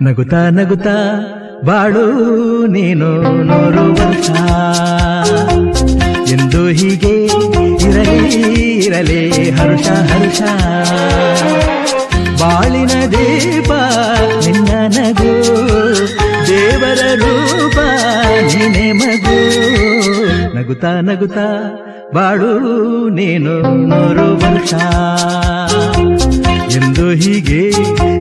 ನಗುತ್ತಾ ನಗುತ್ತಾ ಬಾಳು ನೀನು 100 ವರ್ಷ ಎಂದು ಹೀಗೆ ಇರಲಿ ಹರುಷ ಹರುಷ ಬಾಳಿನ ದೀಪ ನಿನ್ನ ನಗು ದೇವರ ರೂಪ ನೀನೆ ಮಗು ನಗುತ್ತಾ ನಗುತ್ತಾ ಬಾಳು ನೀನು 100 ವರ್ಷ ಎಂದು ಹೀಗೆ